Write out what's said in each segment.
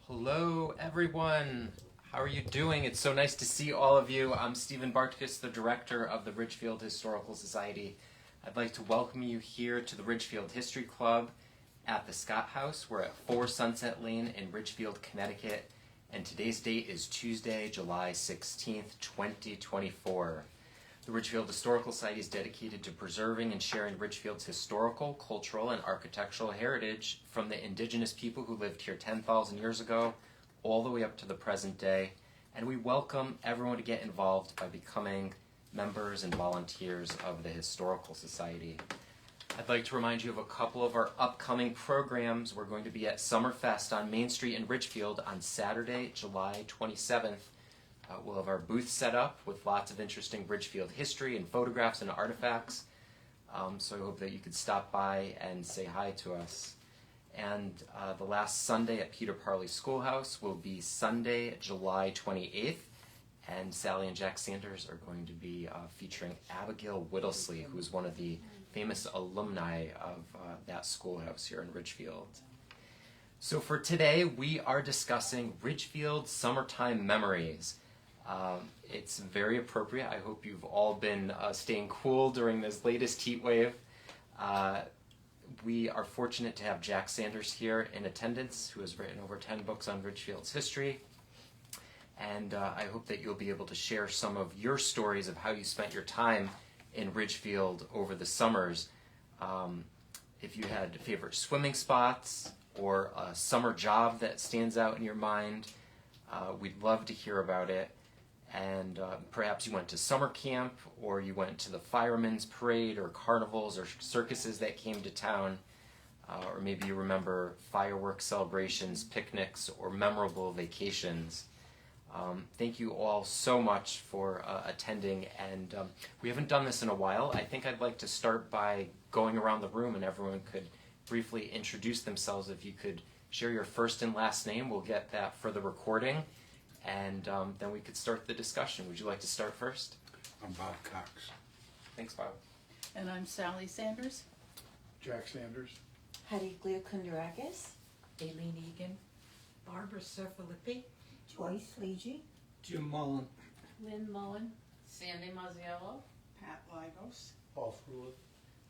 Hello, everyone. How are you doing? It's so nice to see all of you. I'm Stephen Bartkus, the director of the Ridgefield Historical Society. I'd like to welcome you here to the Ridgefield History Club at the Scott House. We're at 4 Sunset Lane in Ridgefield, Connecticut, and today's date is Tuesday, July 16th, 2024. The Ridgefield Historical Society is dedicated to preserving and sharing Ridgefield's historical, cultural, and architectural heritage from the indigenous people who lived here 10,000 years ago all the way up to the present day. And we welcome everyone to get involved by becoming members and volunteers of the Historical Society. I'd like to remind you of a couple of our upcoming programs. We're going to be at Summerfest on Main Street in Ridgefield on Saturday, July 27th. We'll have our booth set up with lots of interesting Ridgefield history and photographs and artifacts. So I hope that you could stop by and say hi to us. And the last Sunday at Peter Parley Schoolhouse will be Sunday, July 28th. And Sally and Jack Sanders are going to be featuring Abigail Whittlesley, who is one of the famous alumni of that schoolhouse here in Ridgefield. So for today, we are discussing Ridgefield Summertime Memories. It's very appropriate. I hope you've all been staying cool during this latest heat wave. We are fortunate to have Jack Sanders here in attendance, who has written over 10 books on Ridgefield's history. And I hope that you'll be able to share some of your stories of how you spent your time in Ridgefield over the summers. If you had favorite swimming spots or a summer job that stands out in your mind, we'd love to hear about it. And perhaps you went to summer camp, or you went to the firemen's parade, or carnivals, or circuses that came to town, or maybe you remember fireworks celebrations, picnics, or memorable vacations. Thank you all so much for attending, and we haven't done this in a while. I think I'd like to start by going around the room, and everyone could briefly introduce themselves. If you could share your first and last name, we'll get that for the recording. And then we could start the discussion. Would you like to start first? I'm Bob Cox. Thanks, Bob. And I'm Sally Sanders. Jack Sanders. Hadiklia Kundarakis. Aileen Egan. Barbara Cerfilippi. Joyce Leege. Jim Mullen. Lynn Mullen. Sandy Mazziello. Pat Lagos. Paul Fruitt.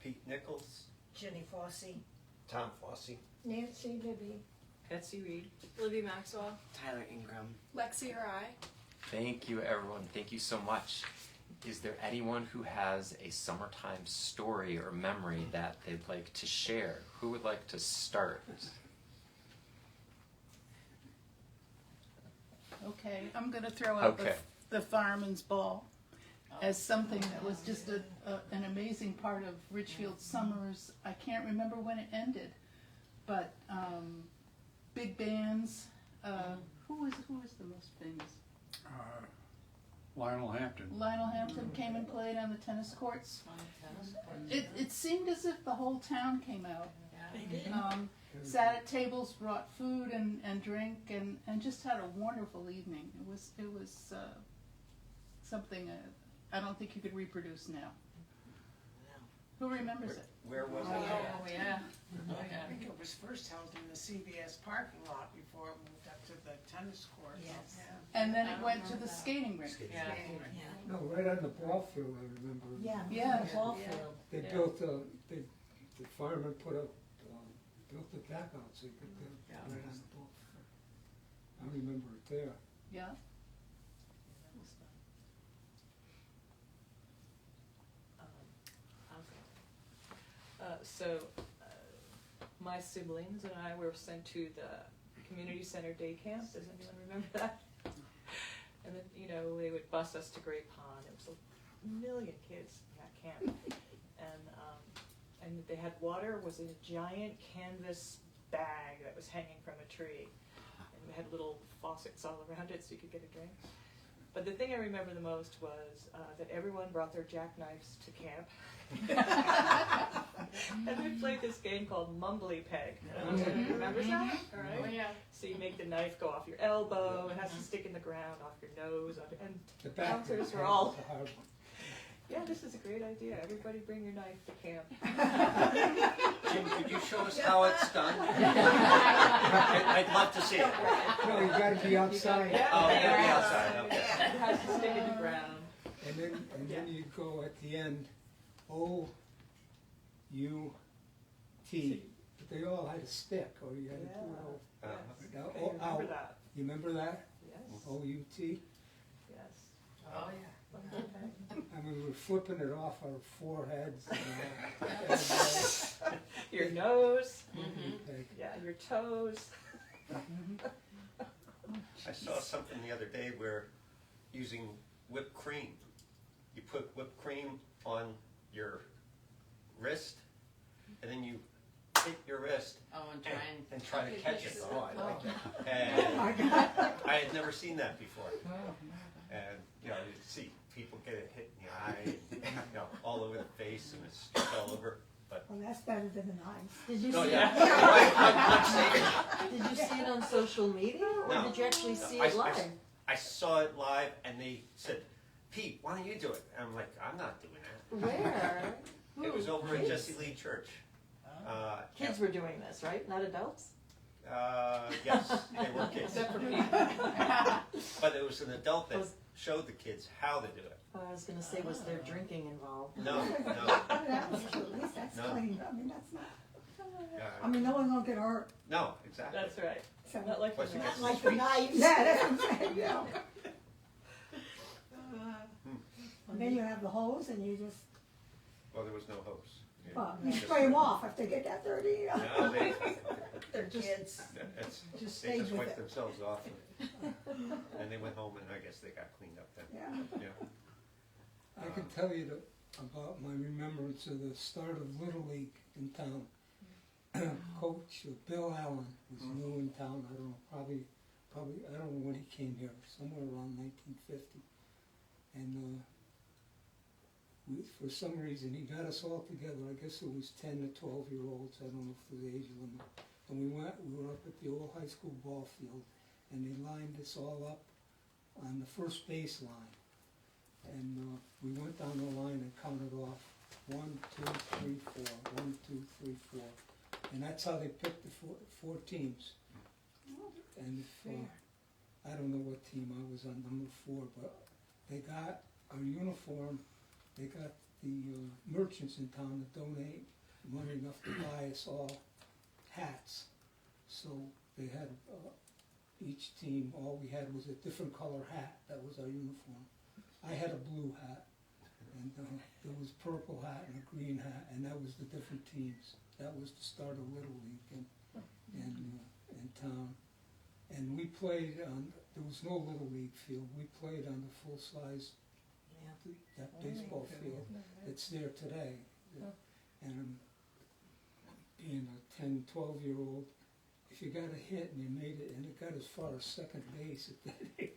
Pete Nichols. Jenny Fossey. Tom Fossey. Nancy Libby. Betsy Reed. Libby Maxwell. Tyler Ingram. Lexi Rai. Thank you, everyone. Thank you so much. Is there anyone who has a summertime story or memory that they'd like to share? Who would like to start? Okay, I'm going to throw out the Fireman's Ball as something that was just an amazing part of Ridgefield's summers. I can't remember when it ended, but big bands. Who was the most famous? Lionel Hampton. Lionel Hampton came and played on the tennis courts. It seemed as if the whole town came out. Sat at tables, brought food and drink, and just had a wonderful evening. It was something I don't think you could reproduce now. Who remembers it? Where was Oh, it? yeah. I think it was first held in the CVS parking lot before it moved up to the tennis court. Yes. Yeah. And then it went to the skating rink. Yeah. Yeah. No, right on the ball field, I remember. Yeah. Yeah. The ball field. They built, the firemen put up, built it back out so you could get right on the ball field. I remember it there. Yeah. My siblings and I were sent to the community center day camp. Does anyone remember that? And then, they would bus us to Great Pond. It was a million kids in that camp. And they had water was in a giant canvas bag that was hanging from a tree. And we had little faucets all around it so you could get a drink. But the thing I remember the most was that everyone brought their jackknives to camp. And we played this game called Mumbly Peg. Remember that? All right. Oh, yeah. So you make the knife go off your elbow, it has to stick in the ground, off your nose, and The back bouncers were all Yeah, this is a great idea. Everybody bring your knife to camp. Jim, could you show us how it's done? I'd love to see it. No, you gotta be outside. Oh, you gotta be outside, okay. It has to stick in the ground. And then you go at the end, O-U-T. But they all had a stick, or you had to do it all. Yes. Now, I oh, remember ow. that. You remember that? Yes. O-U-T? Yes. Oh, yeah. I mean, we were flipping it off our foreheads. Your nose. Okay. Yeah, your toes. I saw something the other day where using whipped cream, you put whipped cream on your wrist, and then you hit your wrist Oh, and and try to catch it. Oh, I like that. And I had never seen that before. And, you know, you see people get it hit in the eye, and, you know, all over the face, and it's all over. But, Well, that's better than an ice. Did you oh see yeah, it? I'm saying, Did you see it on social media, or No. did you actually see I- it live? I saw it live, and they said, Pete, why don't you do it? And I'm like, I'm not doing that. Where? It was Who? over at Kids? Jesse Lee Church. Kids were doing this, right? Not adults? Yes, they were kids. Except for Pete. But it was an adult that Was- showed the kids how to do it. I was gonna say, was there drinking involved? No, no. That was true, at least that's No. clean, I mean, that's not, I Yeah, mean, no one gonna get hurt, no, exactly. That's right. so. Not like Plus the you knife. get Like the sweets. knives. Yeah, that's what I'm saying, yeah. And then you have the hose and you just, Well, there was no hose. you spray them off if they get that dirty, you know. No, They're kids. they Stay just with wiped it. themselves off, and they went home, and I guess they got cleaned up then. Yeah. Yeah. I can tell you about my remembrance of the start of Little League in town. Coach Bill Allen was new in town. I don't know, probably I don't know when he came here, somewhere around 1950. And for some reason he got us all together. I guess it was 10 to 12-year-olds. I don't know if it was age limit. And we were up at the old high school ball field, and they lined us all up on the first base line. And we went down the line and counted off 1, 2, 3, 4, 1, 2, 3, 4. And that's how they picked the four teams. And if, I don't know what team I was on, number 4, but they got our uniform, they got the merchants in town to donate money enough to buy us all hats. So they had, each team, all we had was a different color hat. That was our uniform. I had a blue hat, and there was purple hat and a green hat, and that was the different teams. That was the start of Little League in town. And we played on, there was no Little League field, we played on the full-size, that baseball field that's there today. And being a 10, 12-year-old, if you got a hit and you made it, and it got as far as second base at that age,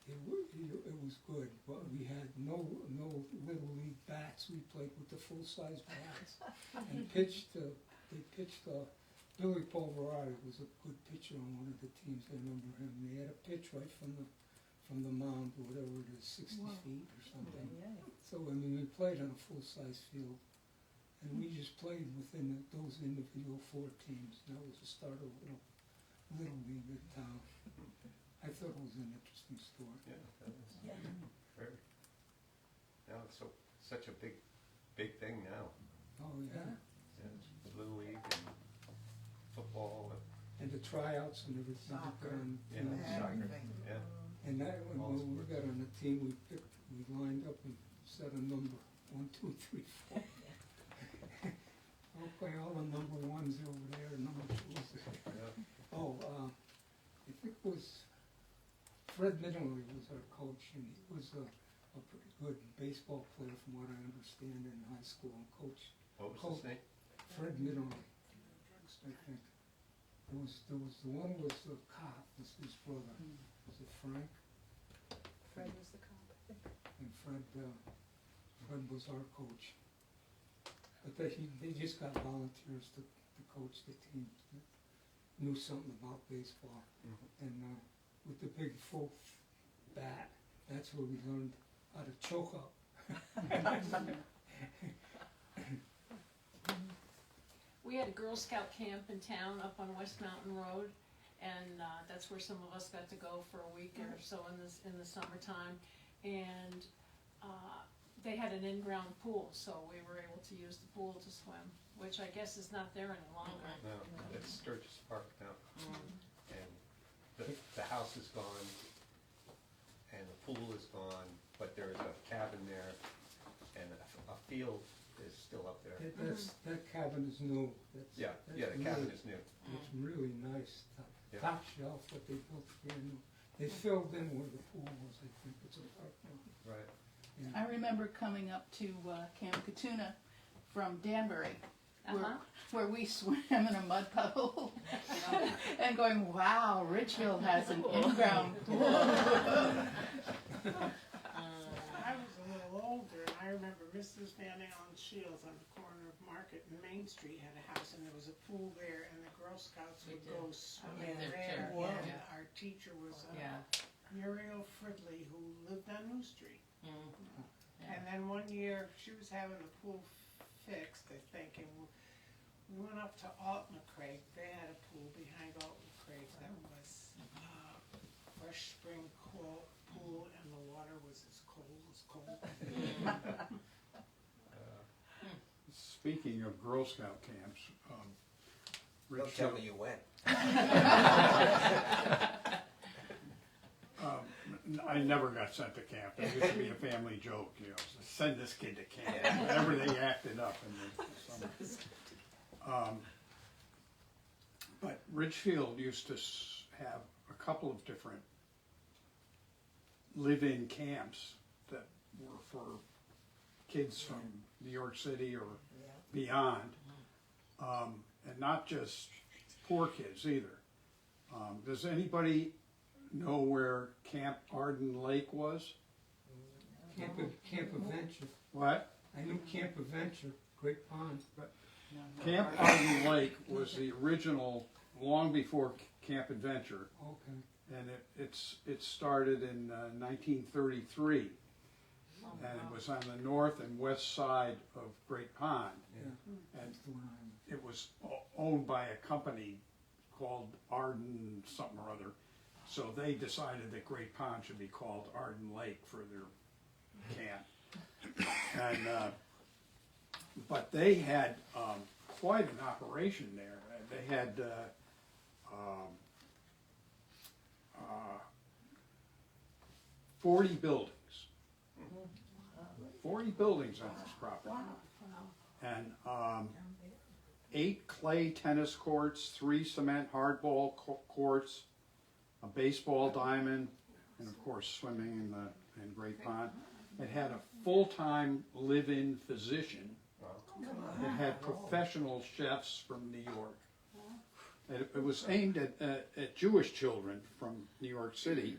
it was good, but we had no Little League bats. We played with the full-size bats and they pitched Billy Polverari was a good pitcher on one of the teams. I remember him. They had a pitch right from the mound, or whatever it is, 60 feet or something. So I mean, we played on a full-size field, and we just played within those individual 4 teams. That was the start of Little League in town. I thought it was an interesting story. Yeah, that was very. Now it's such a big thing now. Oh yeah. Yeah, Little League and football And the tryouts and everything. Soccer. and soccer. Yeah. And that, All when we sports. got on the team, we lined up and set a number, 1, 2, 3, 4. Okay, all the number 1s over there, number 2s. Yeah. Oh, I think it was Fred Middley was our coach, and he was a pretty good baseball player from what I understand in high school. And What was his name? Fred Middley, I think. There was the one was the cop, was his brother. Was it Frank? Fred was the cop, I think. And Fred was our coach. But they just got volunteers to coach the team that knew something about baseball. And with the big full bat, that's where we learned how to choke up. We had a Girl Scout camp in town up on West Mountain Road, and that's where some of us got to go for a week or so in the summertime. And they had an in-ground pool, so we were able to use the pool to swim, which I guess is not there any longer. No, it's Sturgis Park now. And the house is gone, and the pool is gone, but there is a cabin there, and a field is still up there. That cabin is new. Yeah, That's the cabin really- is new. It's really nice, Yeah. top shelf, what they built brand new. They filled in where the pool was, I think, it's a park now. Right. I remember coming up to Camp Katuna from Danbury, where we swam in a mud puddle, and going, wow, Ridgefield has an in-ground pool. I was a little older, and I remember Mrs. Van Allen Shields on the corner of Market and Main Street had a house, and there was a pool there, and the Girl Scouts would go swimming there. And our teacher was Muriel Fridley, who lived on New Street. And then one year, she was having the pool fixed, I think, and we went up to Alton Craig. They had a pool behind Alton Craig that was fresh spring pool, and the water was as cold as cold. Speaking of Girl Scout camps, Don't tell me you went. I never got sent to camp. That used to be a family joke, you know, send this kid to camp. Whenever they acted up in the summer. But Ridgefield used to have a couple of different live-in camps that were for kids from New York City or beyond, and not just poor kids either. Does anybody know where Camp Arden Lake was? Camp Adventure, What? I knew Camp Adventure, Great Pond. Camp Arden Lake was the original, long before Camp Adventure, Okay. and it started in 1933, and it was on the north and west side of Great Pond, and That's the one I. it was owned by a company called Arden something or other. So they decided that Great Pond should be called Arden Lake for their camp. And, but they had quite an operation there. They had 40 buildings. 40 buildings on this property. And 8 clay tennis courts, 3 cement hardball courts, a baseball diamond, and of course swimming in Great Pond. It had a full-time live-in physician. It had professional chefs from New York. It was aimed at Jewish children from New York City,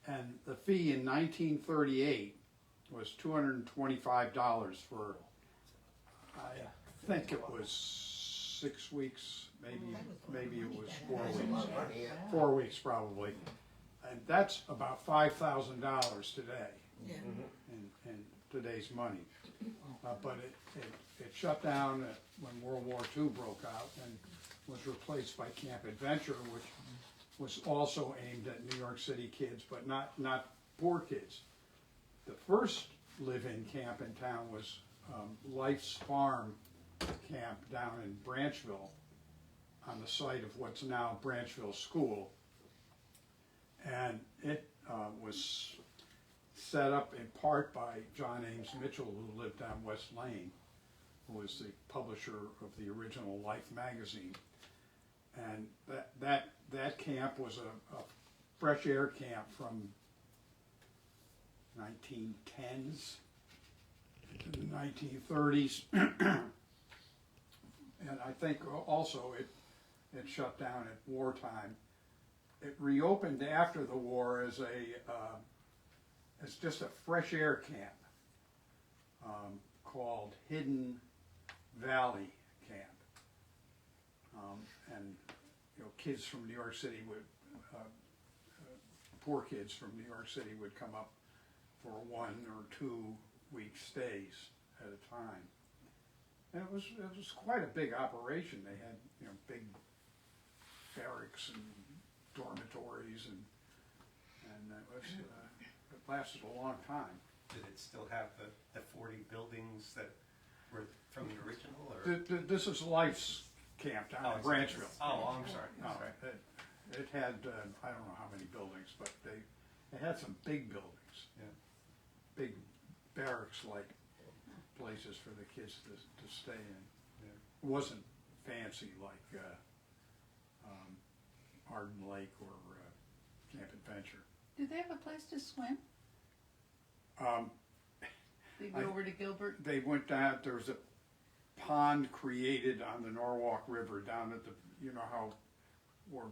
and the fee in 1938 was $225 for, I think it was 6 weeks, maybe it was 4 weeks. 4 weeks probably. And that's about $5,000 today in today's money. But it shut down when World War II broke out and was replaced by Camp Adventure, which was also aimed at New York City kids, but not poor kids. The first live-in camp in town was Life's Farm Camp down in Branchville, on the site of what's now Branchville School. And it was set up in part by John Ames Mitchell, who lived on West Lane, who was the publisher of the original Life magazine. And that camp was a fresh air camp from 1910s to the 1930s. And I think also it shut down at wartime. It reopened after the war as just a fresh air camp called Hidden Valley Camp. And you know, kids from New York City would, poor kids from New York City would come up for 1 or 2 week stays at a time. And it was quite a big operation. They had, big barracks and dormitories, and it lasted a long time. Did it still have the 40 buildings that were from the original, or? This is Life's camp down in Branchville. Oh, I'm sorry. No, it had, I don't know how many buildings, but they had some big buildings. Yeah. Big barracks-like places for the kids to stay in. Yeah. It wasn't fancy like Arden Lake or Camp Adventure. Did they have a place to swim? They go over to Gilbert? They went down, there was a pond created on the Norwalk River down at the, how, where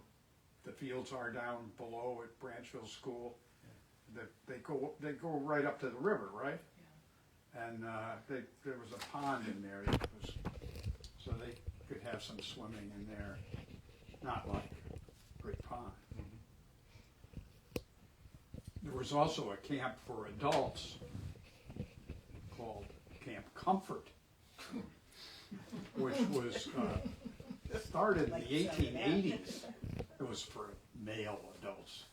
the fields are down below at Branchville School. They go right up to the river, right? Yeah. And there was a pond in there that was, so they could have some swimming in there, not like Great Pond. There was also a camp for adults called Camp Comfort, which was started in the 1880s. It was for male adults,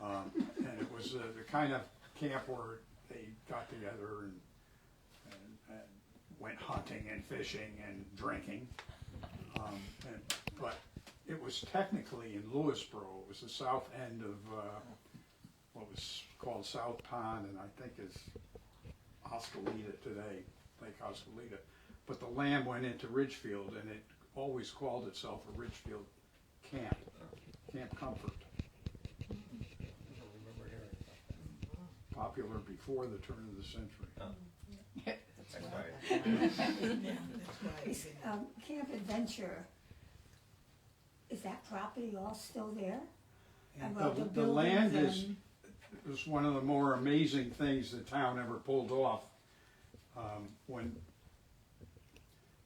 and it was the kind of camp where they got together and went hunting and fishing and drinking. But it was technically in Lewisboro. It was the south end of what was called South Pond, and I think is Oskalita today, Lake Oskalita. But the land went into Ridgefield, and it always called itself a Ridgefield camp, Camp Comfort. I don't remember hearing about Popular before the turn of the century. that. That's right. Camp Adventure, is that property all still there? And all The land is one of the more amazing things the town ever pulled off. When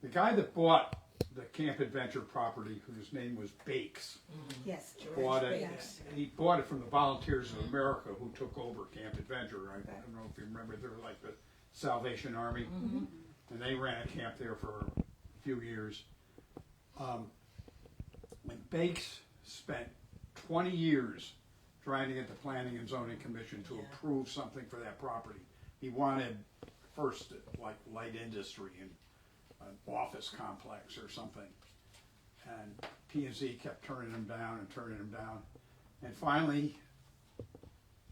the guy that bought the Camp Adventure property, whose name was Bakes, Yes. bought it. Yes. He bought it from the Volunteers of America, who took over Camp Adventure. I don't know if you remember, they were like the Salvation Army, and they ran a camp there for a few years. When Bakes spent 20 years trying to get the Planning and Zoning Commission to approve something for that property. He wanted first like light industry and an office complex or something. And P&Z kept turning him down and turning him down. And finally,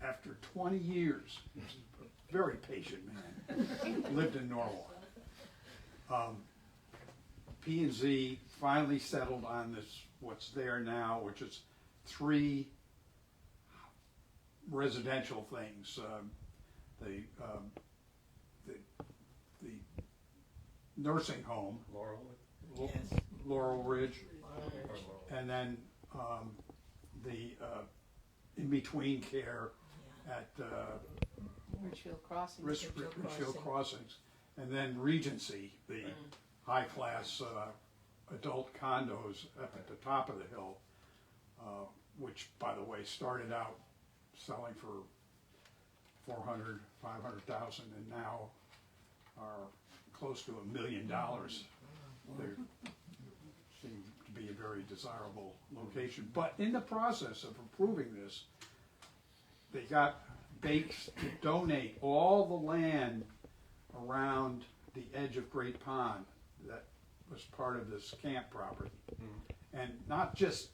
after 20 years, he was a very patient man, lived in Norwalk. P&Z finally settled on this, what's there now, which is 3 residential things. The nursing home, Laurel Ridge, and then the in-between care at Ridgefield Crossing. Ridgefield Crossings, and then Regency, the high-class adult condos up at the top of the hill, which, by the way, started out selling for $400,000, $500,000, and now are close to $1 million. They seem to be a very desirable location. But in the process of approving this, they got Bakes to donate all the land around the edge of Great Pond that was part of this camp property. And not just,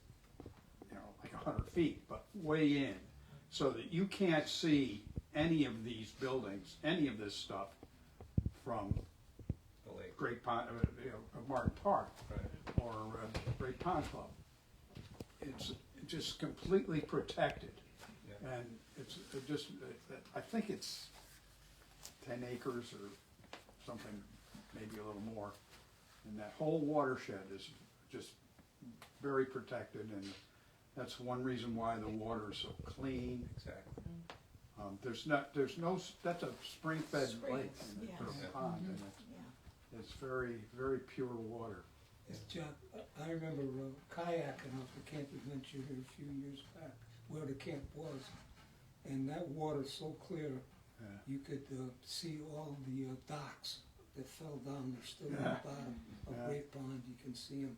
like 100 feet, but way in, so that you can't see any of these buildings, any of this stuff from The lake. Great Pond, Martin Park, or Great Pond Club. It's just completely protected, and it's just, I think it's 10 acres or something, maybe a little more, and that whole watershed is just very protected, and that's one reason why the water is so clean. Exactly. There's no, that's a spring-fed lake, and yes. it's a pond, and it's very, very pure water. Yes, John, I remember kayaking off the Camp Adventure here a few years back, where the camp was, and that water's so clear, You could see all the docks that fell down. They're still in the bottom of Great Pond. You can see them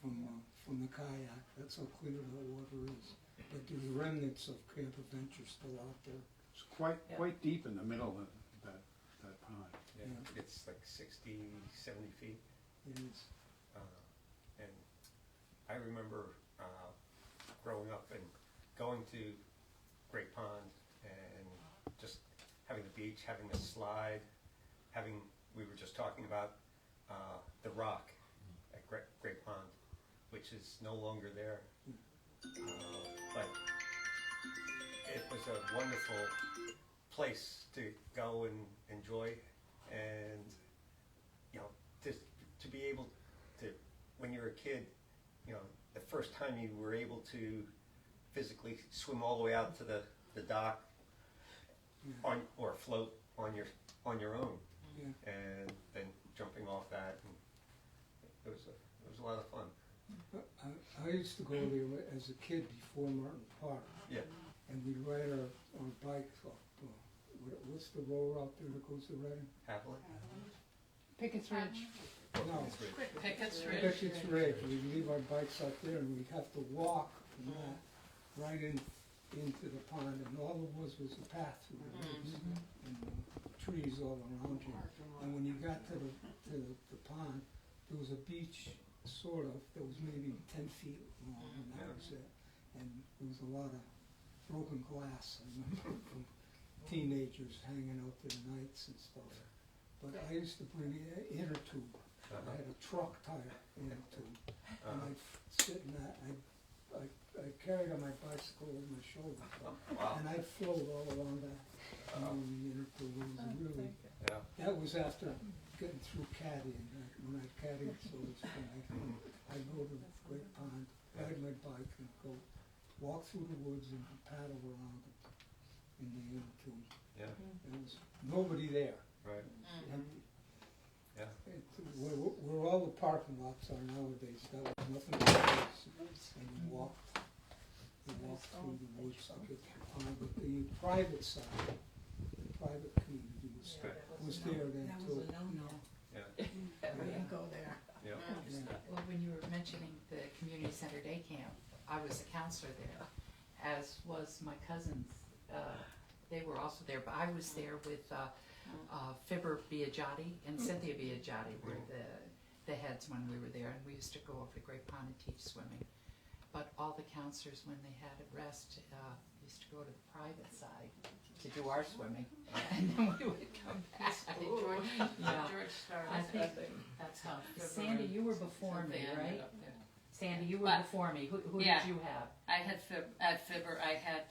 from the kayak. That's how clear the water is. But there's remnants of Camp Adventure still out there. It's quite deep in the middle of that pond. Yeah, it's like 60, 70 feet. It is. And I remember growing up and going to Great Pond and just having the beach, having the slide, we were just talking about the rock at Great Pond, which is no longer there. But it was a wonderful place to go and enjoy, and you know, to be able to, when you're a kid, you know, the first time you were able to physically swim all the way out to the dock or float on your own, and then jumping off that, and it was a lot of fun. I used to go there as a kid before Martin Park. Yeah. And we'd ride our bikes up. What's the road out there that goes to Reading? Happily. Pickett's Ridge. No. Pickett's Ridge. Pickett's Ridge. We'd leave our bikes out there and we'd have to walk from that right into the pond, and all it was a path through the woods and trees all around you. And when you got to the pond, there was a beach, sort of, that was maybe 10 feet long, and that was it. And there was a lot of broken glass, I remember, from teenagers hanging out there nights and stuff. But I used to bring an inner tube. I had a truck tire inner tube, and I'd sit in that. I carried on my bicycle over my shoulder, and I'd float all along that inner tube. It was really, that was after getting through caddying. When I caddied, so it's I'd go to the Great Pond, ride my bike, and go walk through the woods and paddle around in the inner tube. Yeah. There was nobody there. Right. Empty. Yeah. Where all the parking lots are nowadays, that was nothing but place. And you walked through the woods to get to the pond. But the private side, the private community was there then too. Yeah. We didn't go there. Yeah. Well, when you were mentioning the community center day camp, I was a counselor there, as was my cousins. They were also there, but I was there with Fibber Biagiotti and Cynthia Biagiotti were the heads when we were there, and we used to go over to Great Pond and teach swimming. But all the counselors, when they had a rest, used to go to the private side to do our swimming, and then we would come back. George started. I think that's how. Sandy, you were before me, right? Sandy, you were But- before me. Who Yeah. did you have? I had at Fibber, I had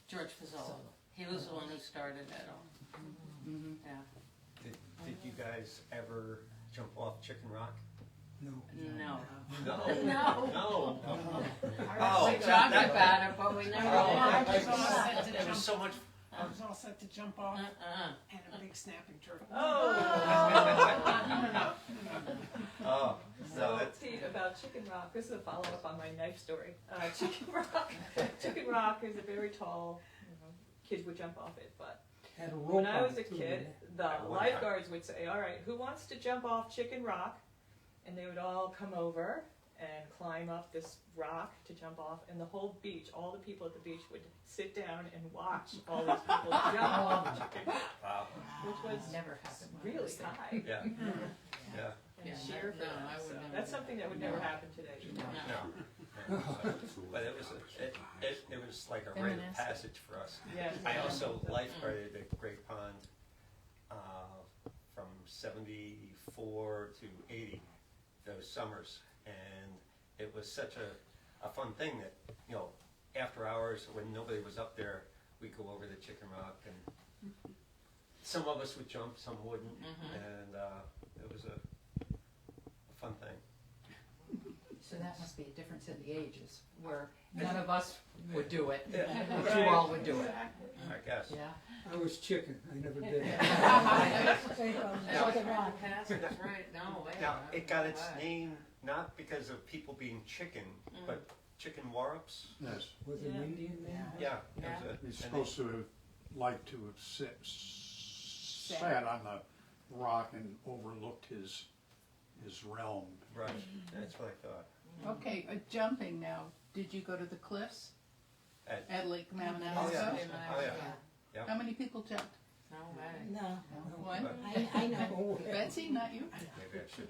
George Fazzola. He was the one who started it all. Mm-hmm. Yeah. Did you guys ever jump off Chicken Rock? No. No. No. No. Oh, We talked about it, but we never I did. was all set to It was jump. so much. I was all set to jump off Uh-uh. and a big snapping turtle. Oh, So, no, that's, Pete, about Chicken Rock, this is a follow-up on my knife story. Chicken Rock is a very tall, kids would jump off it, but Had a rope when I on was a it, too, kid, didn't it? the At one time. lifeguards would say, all right, who wants to jump off Chicken Rock? And they would all come over and climb up this rock to jump off, and the whole beach, all the people at the beach would sit down and watch all these people jump off Chicken Rock, wow. which was Never happened when I really was there. high. Yeah. Yeah. And Yeah, cheer for no, them, I would so never that's do something that would No. never happen today. No. But it was like a rite of Feminist. passage for us. Yeah. I also lifeguarded at Great Pond from 74 to 80, those summers. And it was such a fun thing that, after hours when nobody was up there, we'd go over to Chicken Rock, and some of us would jump, some wouldn't. And it was a fun thing. So that must be a difference in the ages, where none of us would do it, Yeah. but you all would do it. I guess. Yeah. I was chicken, I never did it. That's right, no way. Now, it got its name not because of people being chicken, but chicken warrups. Yes. Was it an Indian name? Yeah. Yeah. It was It's a supposed to like to have sat on the rock and overlooked his realm. Right, that's what I thought. Okay, jumping now. Did you go to the cliffs at Lake Oh, Mamanasco? yeah, oh, yeah. Yeah. How many people jumped? No way. No, One? I know. Betsy, not you? Maybe I should.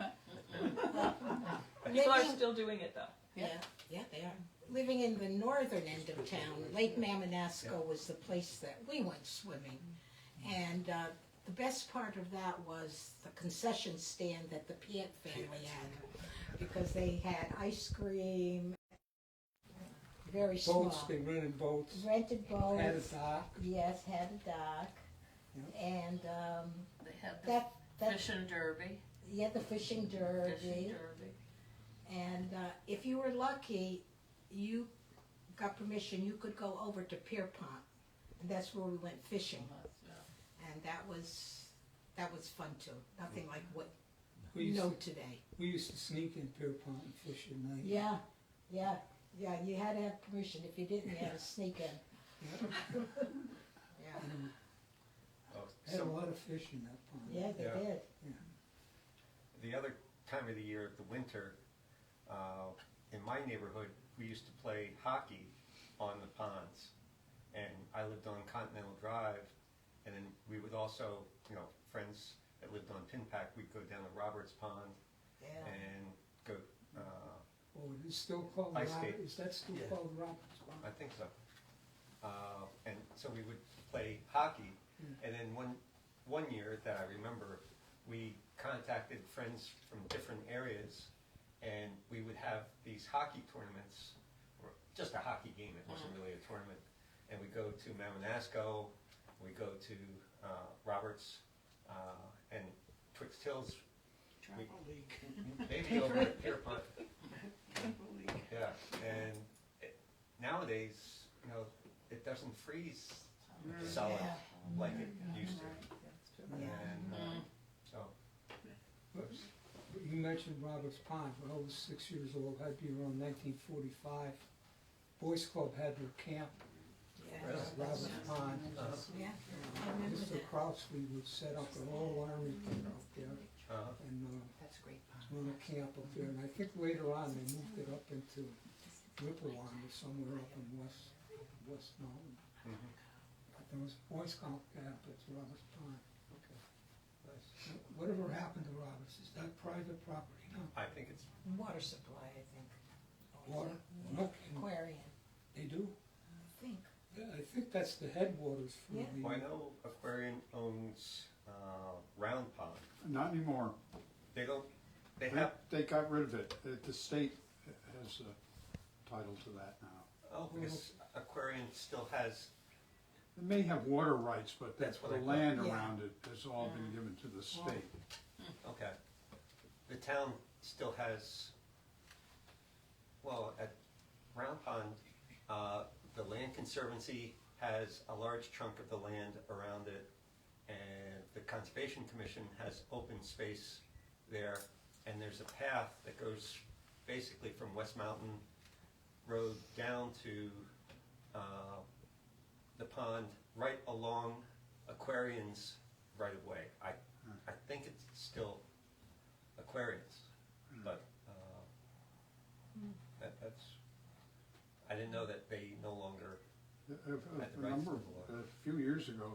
People are still doing it though. Yeah. Yeah, they are. Living in the northern end of town, Lake Mamanasco was the place that we went swimming. And the best part of that was the concession stand that the Piet family had. Because they had ice cream, very small. Boats, they rented boats, Rented boats. had a dock. Yes, had a dock. Yeah. And They had the that fishing derby. yeah, the fishing derby. Fishing derby. And if you were lucky, you got permission, you could go over to Pierpont. And that's where we went fishing. And that was fun too. Nothing like what We you used, know today. we used to sneak in Pierpont and fish at night. Yeah, you had to have permission. If you didn't, you had to sneak in. Yeah, Oh, Had a so lot of fish in that pond. yeah, they Yeah. did. the other time of the year, the winter, in my neighborhood, we used to play hockey on the ponds. And I lived on Continental Drive, and then we would also, friends that lived on Pinpack, we'd go down to Roberts Pond Yeah. and go, Oh, it is still called Ice Robert, skate. is that still Yeah. called Robert's Pond? I think so. And so we would play hockey, and then one year that I remember, we contacted friends from different areas, and we would have these hockey tournaments, or just a hockey game, it wasn't really a tournament. And we go to Mamanasco, we go to Roberts, and Twixt Hills, Travel League. maybe over at Pierpont. Travel League. Yeah, and nowadays, it doesn't freeze solid Yeah. like it used to. Yeah. And so, But you mentioned Robert's Pond. When I was 6 years old, I'd be around 1945. Boys Club had their camp Yeah. at Robert's Pond. Yeah, I remember Mr. that. Crouchley would set up an whole army pit out there and That's a great pond. run a camp up there. And I think later on they moved it up into Whipplewine or somewhere up in West Mountain. mhm, But there was a Boy Scout camp at Robert's Pond. okay, nice. Whatever happened to Roberts? Is that private property now? I think it's, Water supply, I think. Water? No, Aquarium, they do. I think. Yeah, I think that's the headwaters for Yeah. the. well, I know Aquarium owns Round Pond. Not anymore. They don't, they have, They got rid of it. The state has a title to that now. because Aquarium still has, It may have water rights, but That's what the I thought. land Yeah. around it has all been given to the state. okay. The town still has, well, at Round Pond, the Land Conservancy has a large chunk of the land around it, and the Conservation Commission has open space there, and there's a path that goes basically from West Mountain Road down to the pond, right along Aquarian's right of way. I think it's still Aquarian's, but that's, I didn't know that they no longer, At the A number, rights to the water. a few years ago,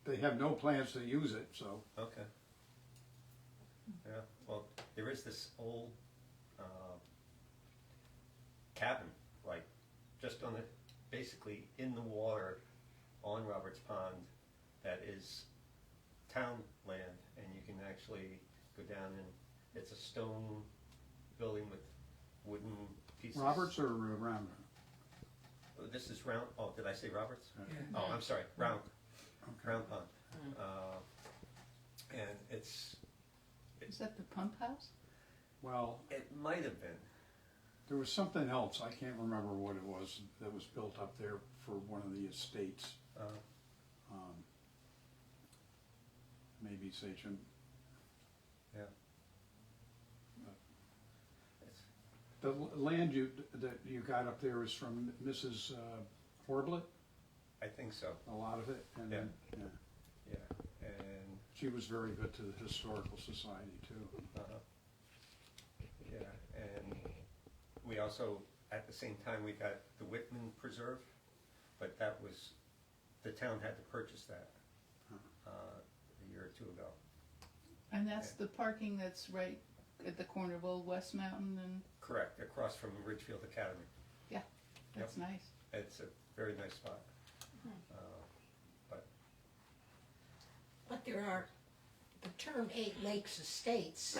they have no plans to use it, so. okay. Yeah, well, there is this old cabin, like, just on the, basically in the water on Roberts Pond, that is town land, and you can actually go down and, it's a stone building with wooden pieces. Roberts or Round? Oh, this is Round, oh, did I say Roberts? Yeah. Oh, I'm sorry, Round, Okay. Round Pond. And Is that the pump house? Well, it might have been, there was something else, I can't remember what it was, that was built up there for one of the estates. Maybe Sachem. yeah. The land that you got up there is from Mrs. Horblett? I think so, a lot of it, and, Yeah. yeah. yeah, and, She was very good to the Historical Society too. yeah, and we also, at the same time, we got the Whitman Preserve, but that was, the town had to purchase that, a year or two ago. And that's the parking that's right at the corner of Old West Mountain, and Correct, across from Ridgefield Academy. that's nice. It's a very nice spot. But there are, the term 8 Lakes Estates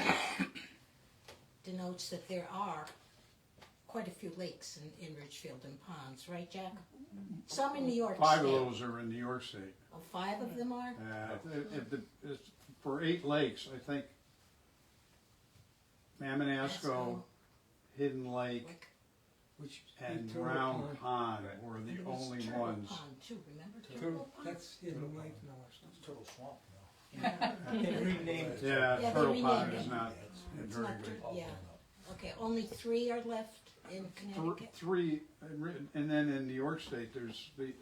denotes that there are quite a few lakes in Ridgefield and ponds, right, Jack? Some in New York State. 5 of those are in New York State. Oh, 5 of them are? It's for 8 lakes, I think Mamanasco, Hidden Lake, Which and Turtle Round Pond. Pond Right. were And the there was only Turtle ones. Pond too, remember Turtle Turtle, Pond? that's Hidden Lake now or something. Total swamp They renamed it. Yeah, Yeah, they Turtle Pond renamed is it. not It's very not good. Yeah, okay, only 3 are left in Connecticut? 3, and then in New York State, there's the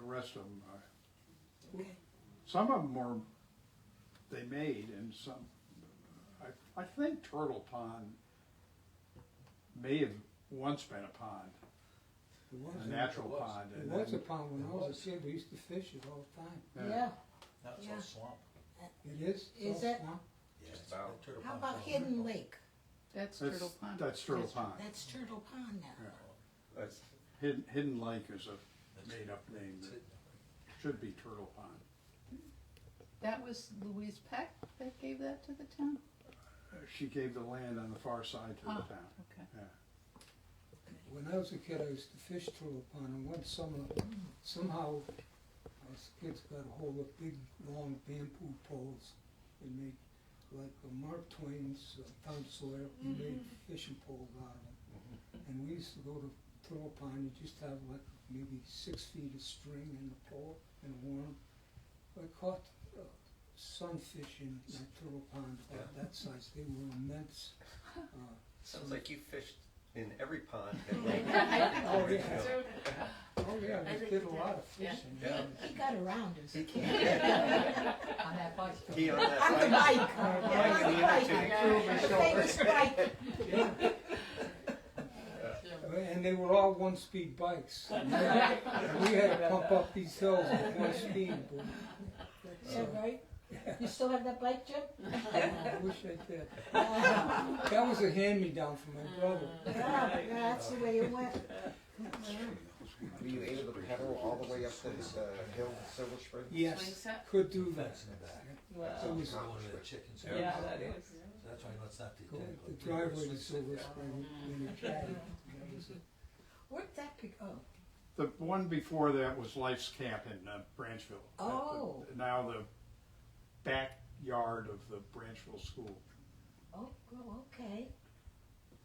rest of them. Okay. Some of them were, they made, and some, I think Turtle Pond may have once been a pond, It was a natural pond. It and was a then- pond when I was a kid, we used to fish it all the time. Yeah, Now it's Yeah. all swamp. It is? Is all it? swamp? Yeah, Just it's about. like Turtle how Pond. about Hidden Lake? That's That's- Turtle Pond. That's Turtle Pond. That's Turtle Pond now. Yeah. That's, Hidden Lake is a That's- made-up name, it's that hidden. should be Turtle Pond. That was Louise Peck that gave that to the town? She gave the land on the far side to the Ah. town. Okay. When I was a kid, I used to fish Turtle Pond, and one summer, somehow, us kids got a hold of big, long bamboo poles and made, like Mark Twain's Tom Sawyer, we made fishing poles out of them. And we used to go to Turtle Pond, you just have like maybe 6 feet of string in the pole and a worm. I caught sunfish in that Turtle Pond about that size, they were immense. sounds like you fished in every pond. that Oh, went- yeah. Oh, yeah, we did a lot of fishing. Yeah. He got around as a kid. On that bicycle. He on that On the bike. bike. Yeah, On the he bike. The famous bike. Yeah. And they were all 1-speed bikes. And we had to pump up these hills at 1 speed. Is that right? You still have that bike, Jim? I wish I did. That was a hand-me-down from my brother. Yeah, that's the way it went. Were you able to pedal all the way up this hill, Silver Spring? Swing Yes, set? could do that. Fence in the back. So Wow. it was Going to the chickens. Yeah, that is. So that's why let's not do go that. the driveway to Silver Spring when you tried it. That was it. Where'd that pick, oh, The one before that was Life's Camp in Branchville. Oh. Now the backyard of the Branchville School. oh, okay.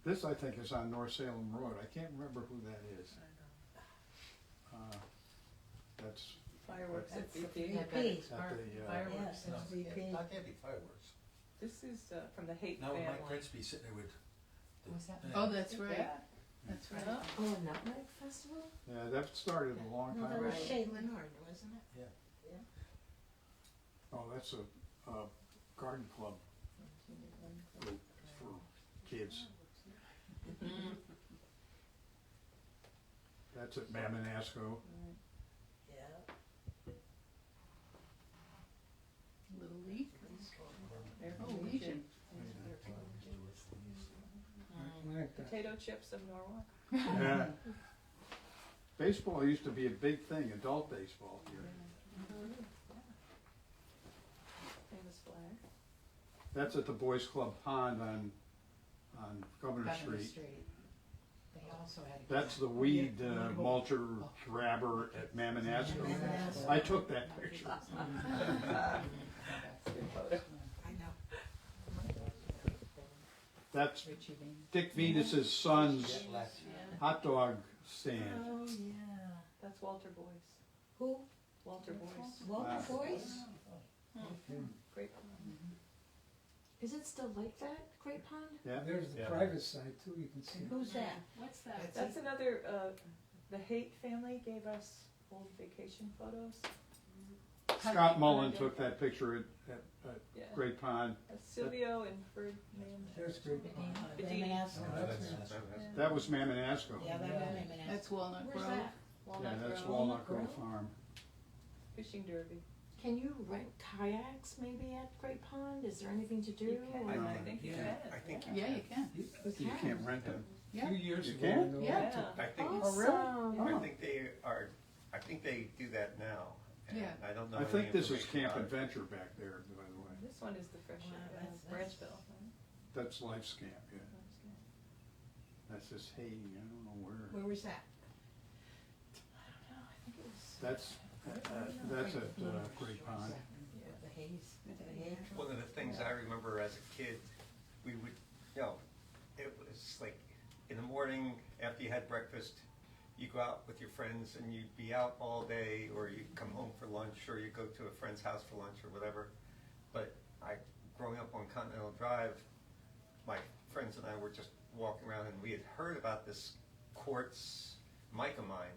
This, I think, is on North Salem Road. I can't remember who that is. That's Fireworks at That's BP. Yeah, but VP. it's at hard. the, Fireworks. Yes, No, it's VP. not can't be fireworks. This is from the Haight Now with Mike family. Princeby sitting there with. the What's that? band. Oh, that's right. Yeah. That's right. Yeah. Oh, Nutmeg Festival? yeah, that started a long No, time that ago. was Shay Leonard, wasn't it? Oh, that's a garden club group for kids. That's at Mamanasco. Yeah. Little League. They're Oh, from Legion. Like that. Potato chips of Norwalk. Yeah. Baseball used to be a big thing, adult baseball here. Famous flag. That's at the Boys Club Pond on Governor Governor Street. Street. They also had a. That's the weed mulcher grabber at Mamanasco. I took that picture. I know. That's Richie Bean. Dick Venus's son's Jet lag. hot dog stand. Oh, yeah. That's Walter Boyce. Who? Walter Boyce. Walter Boyce? Great. Is it still like that, Great Pond? Yeah, There's the Yeah. private side too, you can see. Who's that? What's that? That's another, the Haight family gave us old vacation photos. Scott Mullen took that picture at Yeah. Great Pond. Silvio and Ferdinand. There's great. That was Mamanasco. Yeah, that was Mamanasco. That's Walnut Where's Grove. that? Yeah, that's Walnut Grove Farm. Fishing derby. Can you rent kayaks maybe at Great Pond? Is there anything to do? I or- think you Yeah. can. I think Yeah, you can. You can't rent them. Yeah. 2 years You ago. can? I know Yeah. I took- I think, Awesome. I think they are, I think they do that now. And Yeah. I don't know. I think any this is information Camp about it. Adventure back there, by the way. This one is the fresh that's- Branchville. That's Life's Camp, yeah. That's just Haiti, I don't know where. Where was that? That's at Great Pond. The Hayes. The Hayes. One of the things I remember as a kid, we would, it was like in the morning after you had breakfast, you go out with your friends and you'd be out all day, or you'd come home for lunch, or you go to a friend's house for lunch or whatever. But growing up on Continental Drive, my friends and I were just walking around, and we had heard about this quartz mica mine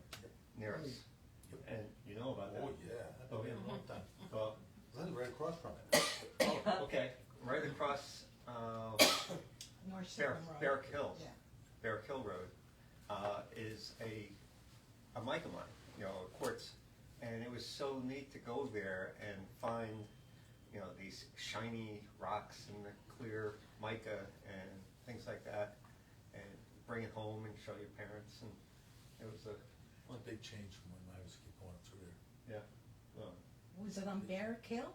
near us. And you know about that? Oh, yeah, I've been here a long time. Well, Live right across from it. oh, okay, right across, North Salem Road. Barrack Hills, Yeah. Barrack Hill Road, is a mica mine, a quartz. And it was so neat to go there and find, these shiny rocks and the clear mica and things like that, and bring it home and show your parents. And it was One big change from when I was going through there. well, Was it on Barrack Hill?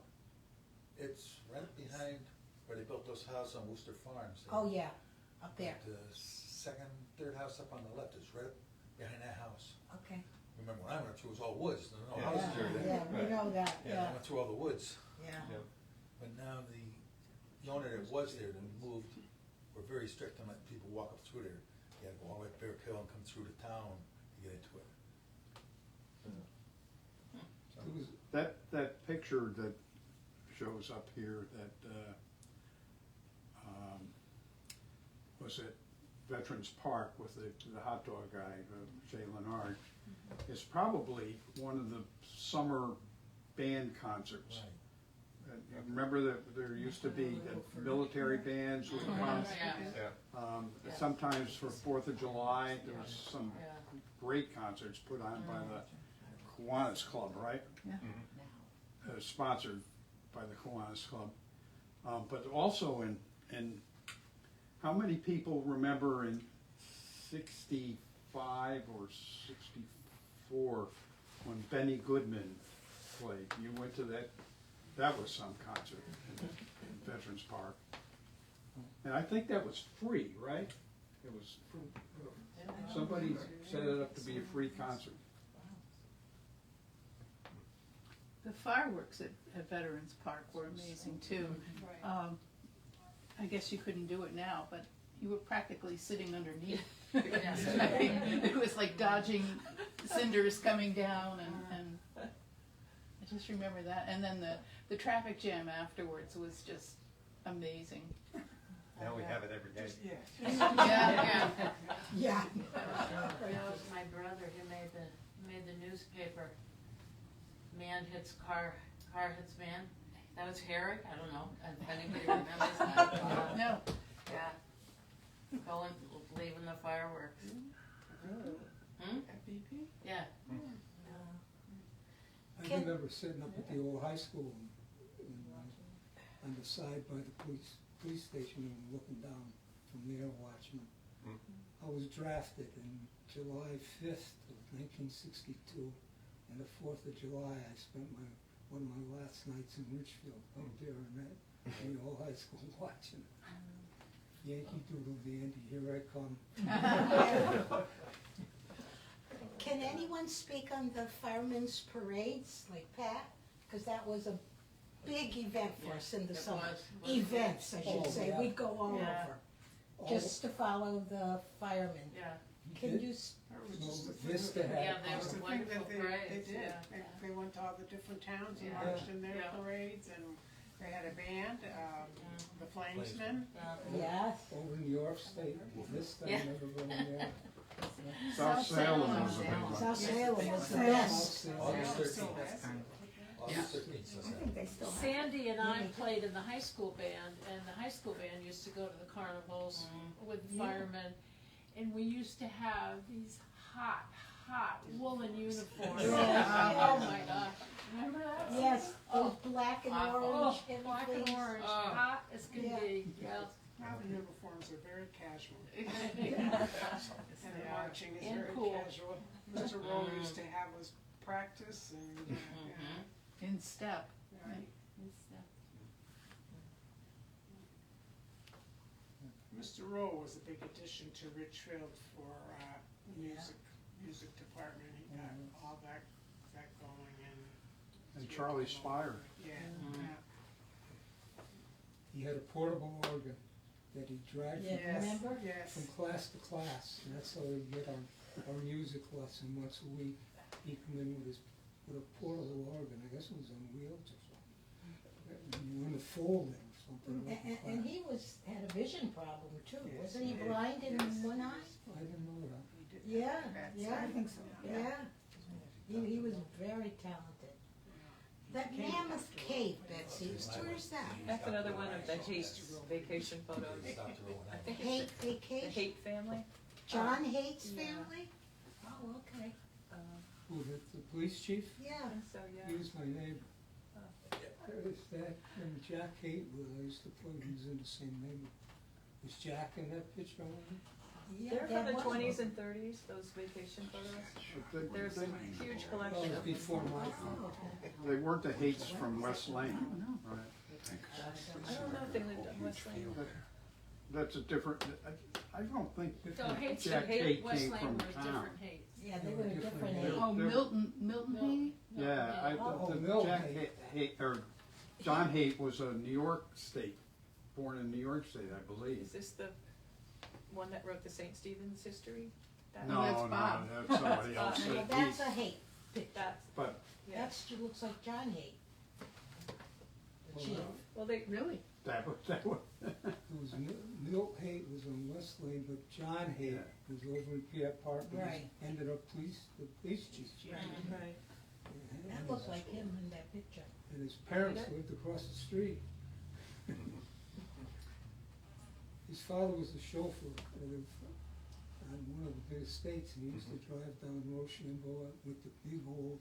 It's right behind where they built those houses on Worcester Farms. Oh, yeah, up there. The second, third house up on the left is right behind that house. Okay. Remember when I went through, it was all woods, there were no Yeah. houses there then. Yeah, we know that, Yeah, I yeah. went through all the woods. Yeah. But now the owner that was there that moved, were very strict on letting people walk up through there. You had to go all the way up Barrack Hill and come through the town to get into it. It was, That picture that shows up here, that was at Veterans Park with the hot dog guy, Jay Lennard, is probably one of the summer band concerts. Right. Remember that there used to be the military bands would come. yeah. Sometimes for 4th of July, there was some great concerts put on by the Kiwanis Club, right? Yeah. Sponsored by the Kiwanis Club. But also in how many people remember in 65 or 64 when Benny Goodman played? You went to that? That was some concert in Veterans Park. And I think that was free, right? It was, somebody set it up to be a free concert. The fireworks at Veterans Park were amazing too. I guess you couldn't do it now, but you were practically sitting underneath. It was like dodging cinders coming down, and I just remember that. And then the traffic jam afterwards was just amazing. Now we have it every day. Yeah. Yeah. That was my brother who made the newspaper. Man hits car hits man. That was Herrick. I don't know if anybody remembers that. No. Yeah. Going, leaving the fireworks. Hmm? Yeah. I remember sitting up at the old high school on the side by the police station and looking down from there watching them. I was drafted in July 5th of 1962, and the 4th of July I spent one of my last nights in Ridgefield up there in the old high school watching. Yankee Doodle Dandy, here I come. Can anyone speak on the firemen's parades, like Pat? Because that was a big event for us in the summer. Events, I should say. We'd go all over, just to follow the firemen. Yeah. Can you? Vista had Yeah, a they concert. were wonderful They parades. did. Yeah. They went to all the different towns and Yeah. marched in their Yeah. parades, and they had a band, the Flamesmen. Yes. Over New York State, Vista, I Yeah. remember going there. South Salem was a big one. South Salem was the Salem. best. August 13th. That's kind of, August 13th, I think they still have. Sandy and I played in the high school band, and the high school band used to go to the carnivals with the firemen, and we used to have these hot woolen uniforms. Yeah. Oh my gosh, remember that? Yes, those black and Oh, orange. black and everything. orange, hot as can Yeah. be, yeah. Now the uniforms are very casual. And the They are. marching is And very cool. casual. Mr. Rowe used to have us practice and, In step. yeah. Mr. Rowe was a big addition to Ridgefield for, music department. He got all that going And Charlie Spire. yeah. He had a portable organ that he dragged Yeah, remember? Yes. from class to class, and that's how we get our music lesson once a week. He'd come in with a portable organ, I guess it was on wheels or something. You were in a folding or something. with the And class. he had a vision problem too, Yes, wasn't he he did. blind in one eye? I didn't know that. Yeah, I yeah, think so. yeah. He was very talented. That Mammoth Cave, Betsy, where's that? That's another one of the Haight vacation photos. I think it's Haight the Vacation? Haight family. John Haight's Yeah. family? Oh, okay, Who, the police chief? yeah. So, yeah. He was my neighbor. There's that, and Jack Haight, I used to play, he was in the same neighborhood. Was Jack in that picture on it? Yeah, They're from that the was- 20s and 30s, those vacation photos. But There's a huge Oh, collection it was of them. before my time. Oh, okay. They weren't the Hates from West Lane. Right. I don't know if they lived on West Lane. That's a different, I don't think So Hates Jack and Haight West came Lane from were town. different Hates. Yeah, they were a different They're- age. Oh, Milton Hay? Yeah, Oh, the Mill Jack Haight. Haight, or John Haight was a New York State, born in New York State, I believe. Is this the one that wrote the St. Stephen's history? That- No, that's no, Bob. that's somebody else. Bob. Well, That that's he- a Haight picture. That's, But yeah. That looks like John Haight. The chief. Well, they, Really? that was, It was Milt Haight was on West Lane, but John Haight Yeah. was over in Pierre Park, and Right. ended up the police chief. right. That looked like him in that picture. And his parents lived across the street. His father was a chauffeur on one of the big estates, and he used to drive down Rochambeau with the big old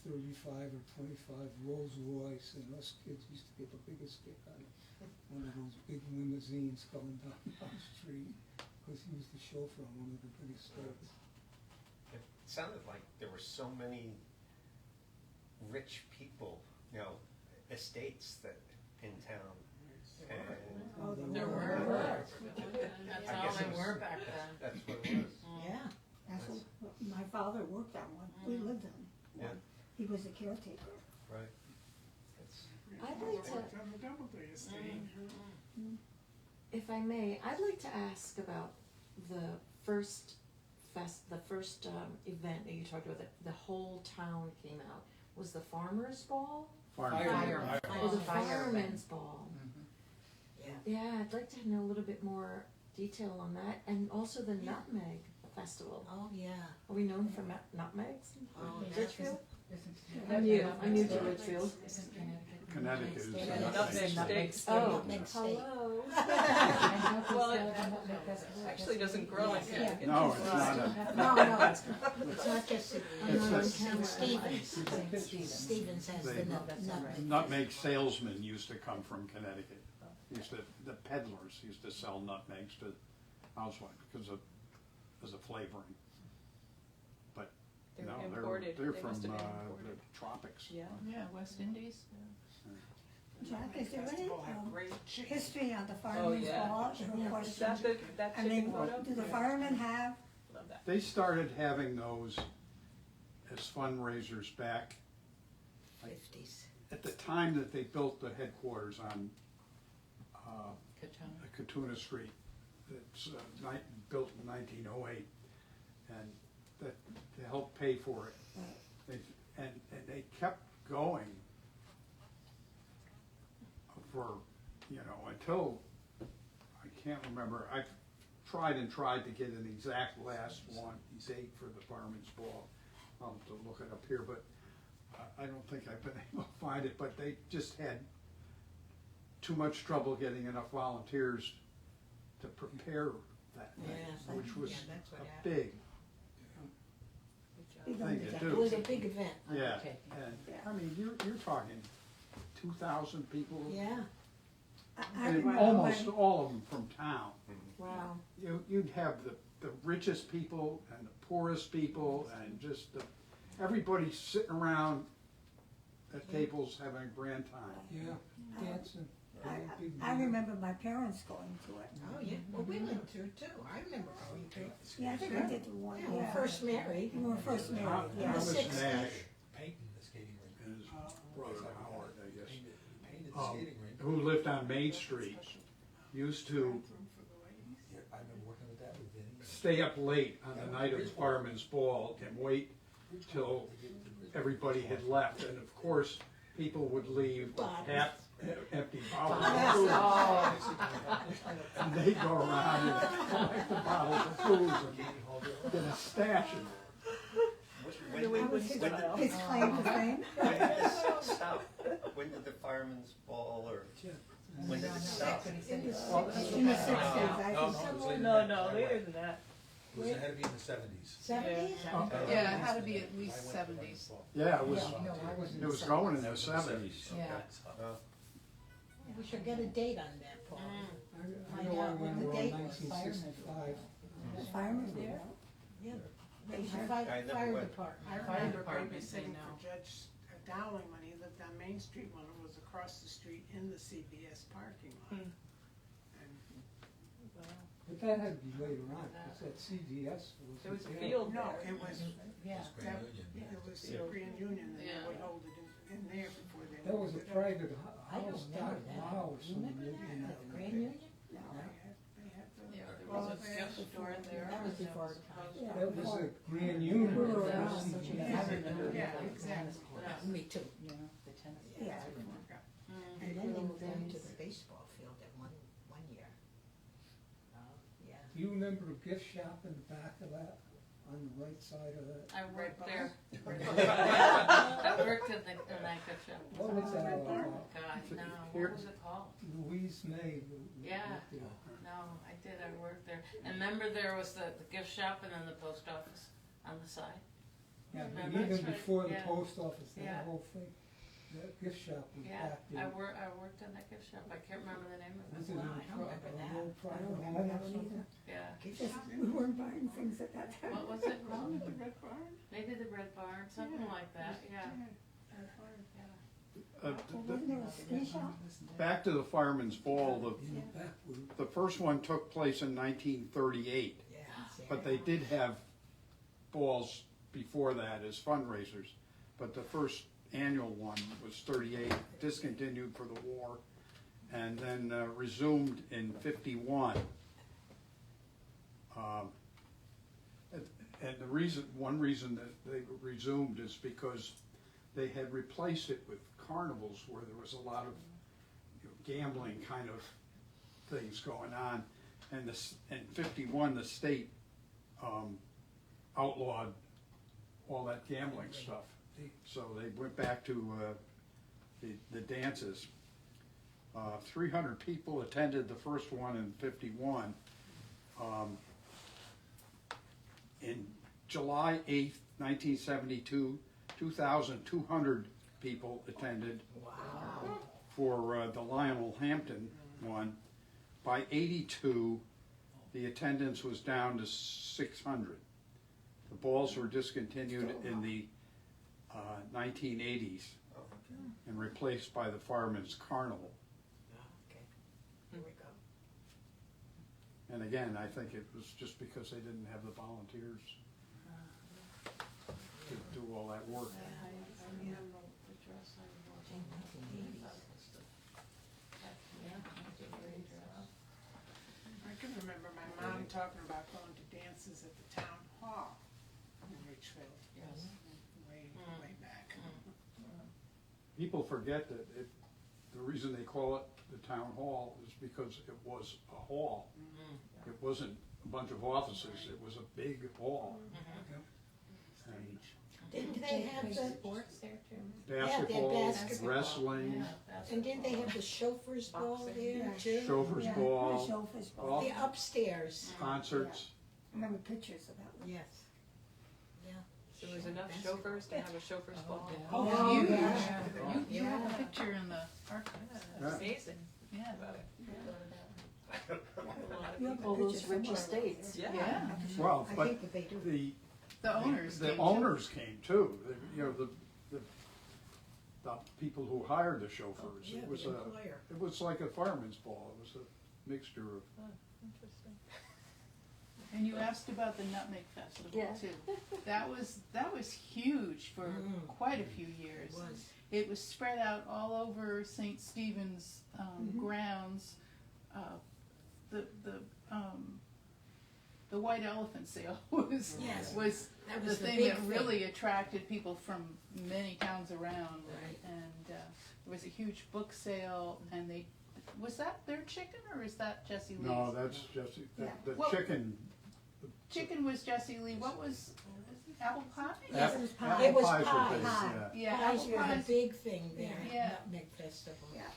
35 or 25 Rolls Royce, and us kids used to get the biggest kick out of one of those big limousines going down the street, because he was the chauffeur on one of the big estates. It sounded like there were so many rich people, estates that in town. And Oh, There were. I That's all guess it they was- were back then. That's what it was. Yeah. That's what, my father worked on one, we lived in Yeah, one. He was a caretaker. right. It's, I'd like to, Worked on the Doubleday estate. if I may, I'd like to ask about the first event that you talked about, that the whole town came out. Was the Farmers Ball? Fire. Or the Fire Firemen's Ball? Yeah. Yeah, I'd like to know a little bit more detail on that, and also the Nutmeg Festival. Oh, yeah. Are we known for nutmegs? Oh, yeah. Richfield? I'm new to Ridgefield. Connecticut is Nutmeg sticks. Oh, Nutmeg steak. hello. Well, it actually doesn't grow in Connecticut. No, it's not a, No, it's not just, It's no, a- Stevens has the nutmeg. nutmeg salesmen used to come from Connecticut. The peddlers used to sell nutmegs to housewives because of, as a flavoring. But, They were no, imported. they're They from must have been the imported. tropics. Yeah. Yeah, West Indies. Jack, is there any Festival had great chicken. history on the firemen's yeah. ball? Is that that I mean, chicken photo? do the firemen have, Love that. They started having those as fundraisers back 50s. at the time that they built the headquarters on Katona. Katuna Street. It's built in 1908, and that to help pay for it. And they kept going for, until, I can't remember, tried to get an exact last date for the Fireman's Ball. I'll have to look it up here, but I don't think I've been able to find it, but they just had too much trouble getting enough volunteers to prepare that thing, which was that's what a happened. big Big thing to event. do. It was a big event. Yeah, Okay. and, I mean, you're talking 2,000 people. Yeah. I And remember almost when- all of them from town. Wow. You'd have the richest people and the poorest people and just everybody sitting around at tables having a grand time. Yeah, dancing. I remember my parents going to it. Oh, yeah, well, we went to too, I remember going to. Yeah, I think I did the one, Yeah, when yeah. first married. When we were first married, yeah. Thomas 60s. Nash, Painting the skating rink. his brother Howard, I guess, Painted the skating rink. who lived on Main Street, used to Yeah, I remember working with that with Vinny. stay up late on the night of the Fireman's Ball and wait till everybody had left, and of course, people would leave with half empty bottles of food. And they'd go around and collect the bottles of food and get a stash of That was his claim to fame. When did this stop? When did the fireman's ball, or when did it stop? In the In the 60s, I No, think. it was later No, than that. later than that. It was, it had to be in the 70s. 70s? Yeah, it had to be at least 70s. Yeah, it was, No, I wasn't. it was going in the 70s. Yeah. We should get a date on that, Paul. I know I went around 1965. The firemen there? Yeah. They should fire, I never fire went. department. I Fire remember department, they babysitting know. for Judge Dowling when he lived on Main Street when it was across the street in the CBS parking lot. And But that had to be later on, because that CVS was. There was a there. field no, there. it was, Yeah. Grand Union. it was Cyprian Union and they Yeah. would hold it in there before they. That was a moved it up. private I don't house, remember Doc that. Mao or something Remember lived in that? that. Grand Union? They had the. Yeah, there well, was a they gift had- store there. That was and before was our time. post Yeah. That was office. a Grand Union. We were that around. was CVS. Yeah, Yeah. exactly. Me too. You know, the tennis. Yeah. And then they moved into the baseball field at one year. Yeah. Do you remember the gift shop in the back of that, on the right side of that? I worked there. I worked in that gift shop. What was that all about? God, no, Here- what was it called? Louise May. Yeah. No, I did, I worked there. And remember there was the gift shop and then the post office on the side? Yeah, but Remember? even That's right, before the yeah. post office, Yeah. that whole thing, that gift shop was Yeah, back I there. worked in that gift shop. I can't remember the name of Was it. it Wow, in I don't remember that. a little I private don't home remember or that one something? Yeah. Just, we weren't buying things at that time. What was it called? The Red Barn? Maybe the Red Barn, something Yeah. like that, yeah. Red Barn. Uh, Well, wasn't there a ski shop? Back to the Fireman's Ball, In the back, the first one took place in 1938. Yeah. But they did have balls before that as fundraisers. But the first annual one was 38, discontinued for the war, and then resumed in 51. And one reason that they resumed is because they had replaced it with carnivals where there was a lot of gambling kind of things going on. And in 51, the state outlawed all that gambling stuff. So they went back to the dances. 300 people attended the first one in 51. In July 8th, 1972, 2,200 people attended for the Lionel Hampton one. By 82, the attendance was down to 600. The balls were discontinued in the 1980s and replaced by the Fireman's Carnival. Okay. Here we go. And again, I think it was just because they didn't have the volunteers to do all that work. I can remember my mom talking about going to dances at the town hall in Ridgefield. Yes. Way back. People forget that the reason they call it the town hall is because it was a hall. It wasn't a bunch of offices. It was a big hall. And Didn't they have the Sports there too? basketball, basketball. wrestling, and didn't they have the chauffeur's ball there too? chauffeur's Yeah, ball, the chauffeur's ball. all The upstairs. concerts. I remember pictures of that one. Yes. So there's enough chauffeurs to have a chauffeur's ball. Oh, huge. yeah. You have Yeah. a picture in the archive. Yeah. Amazing. Yeah. You have All those pictures rich somewhere. Yeah. estates. Yeah. Well, I but think that they do. The owners the came too. owners came too. You know, the people who hired the chauffeurs. Yeah, It was the employer. it was like a fireman's ball. It was a mixture of. Interesting. And you asked about the Nutmeg Festival Yeah. too. That was huge for quite a few years. It was. It was spread out all over St. Stephen's grounds. The white elephant sale was Yes. was That the was the thing big that thing. really attracted people from many towns around. Right. And there was a huge book sale, and was that their chicken or is that Jesse Lee's? No, that's Jesse. Yeah. The Well- chicken. Chicken was Jesse Lee. What was apple pie? Yes, it was pie. Apple It was pies were pie. big, Pie. yeah. Yeah, Pies apple were the pies. big thing there Yeah. at Nutmeg Festival. Yeah.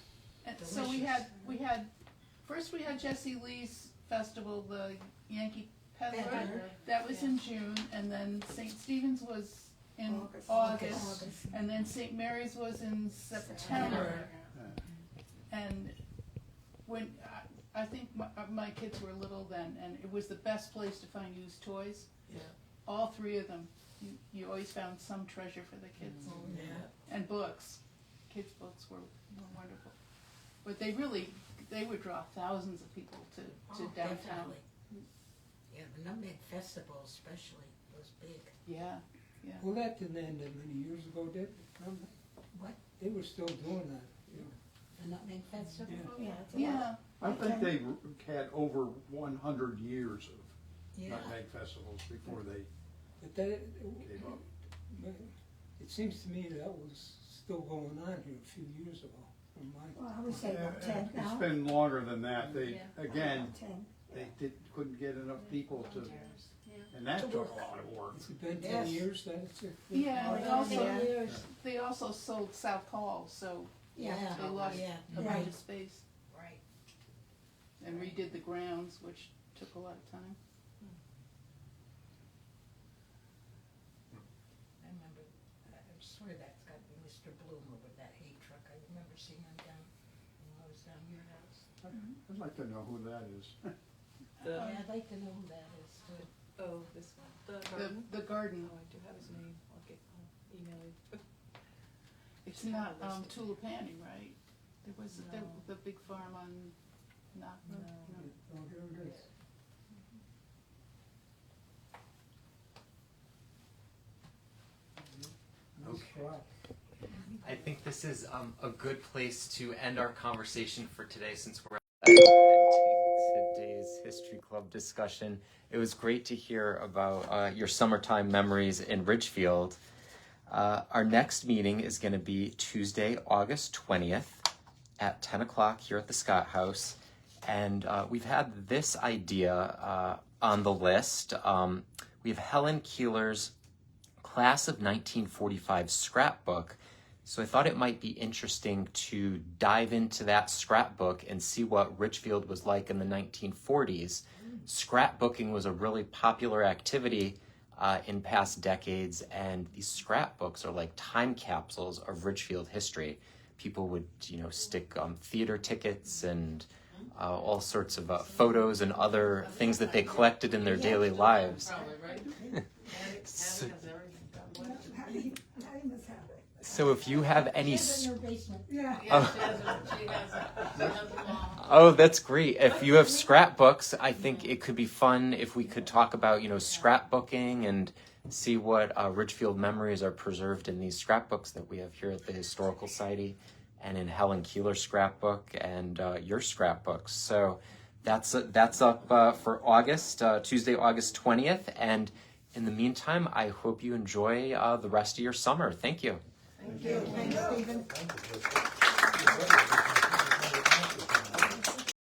And so we had first we had Jesse Lee's festival, the Yankee Peddler. Peddler. That was in June, and then St. Stephen's was in August, and then St. Mary's was in September. And when I think my kids were little then, and it was the best place to find used toys. Yeah. All three of them, you always found some treasure for the kids. Yeah. And books. Kids' books were wonderful. But they would draw thousands of people to downtown. Definitely. Yeah, the Nutmeg Festival especially was big. Yeah, yeah. Well, that didn't end that many years ago, did it? What? They were still doing that, you know. The Nutmeg Festival? Yeah. Yeah. it's a Yeah. lot. I think they had over 100 years of Yeah. nutmeg festivals before they But that, gave up. it seems to me that was still going on here a few years ago, from my. Well, I would say about 10 now. It's been longer than that. They, Yeah. again, About 10. they couldn't get enough people to, and that took a lot of work. It's been Yes. 10 years that it's. Yeah, and they Oh, also, yeah. Years. they also sold South Hall, so Yeah. they lost Yeah. a Right. bunch of space. Right. And redid the grounds, which took a lot of time. I remember, I swear that's got to be Mr. Bloomer with that hay truck. I remember seeing him down, when I was down your house. I'd like to know who that is. Yeah, I'd like to know who that is too. Oh, this one. The garden. The garden, Oh, I do have his name. I'll email you. it's not Tulipani, right? There was the big farm on Knock Road. No. Oh, here it is. Okay. I think this is a good place to end our conversation for today, since we're ending today's History Club discussion. It was great to hear about your summertime memories in Ridgefield. Our next meeting is going to be Tuesday, August 20th at 10 o'clock here at the Scott House. And we've had this idea on the list. We have Helen Keeler's Class of 1945 scrapbook. So I thought it might be interesting to dive into that scrapbook and see what Ridgefield was like in the 1940s. Scrapbooking was a really popular activity in past decades, and these scrapbooks are like time capsules of Ridgefield history. People would, stick theater tickets and all sorts of photos and other things that they collected in their daily lives. Probably, right? So- Patty has everything. Patty must have it. So if you have any... She's in her basement. Yeah. Yeah, she has them all. Oh, that's great. If you have scrapbooks, I think it could be fun if we could talk about, scrapbooking and see what Ridgefield memories are preserved in these scrapbooks that we have here at the Historical Society and in Helen Keeler's scrapbook and your scrapbooks. So that's up for August, Tuesday, August 20th. And in the meantime, I hope you enjoy the rest of your summer. Thank you. Thank you. Thanks, Stephen. Thank you.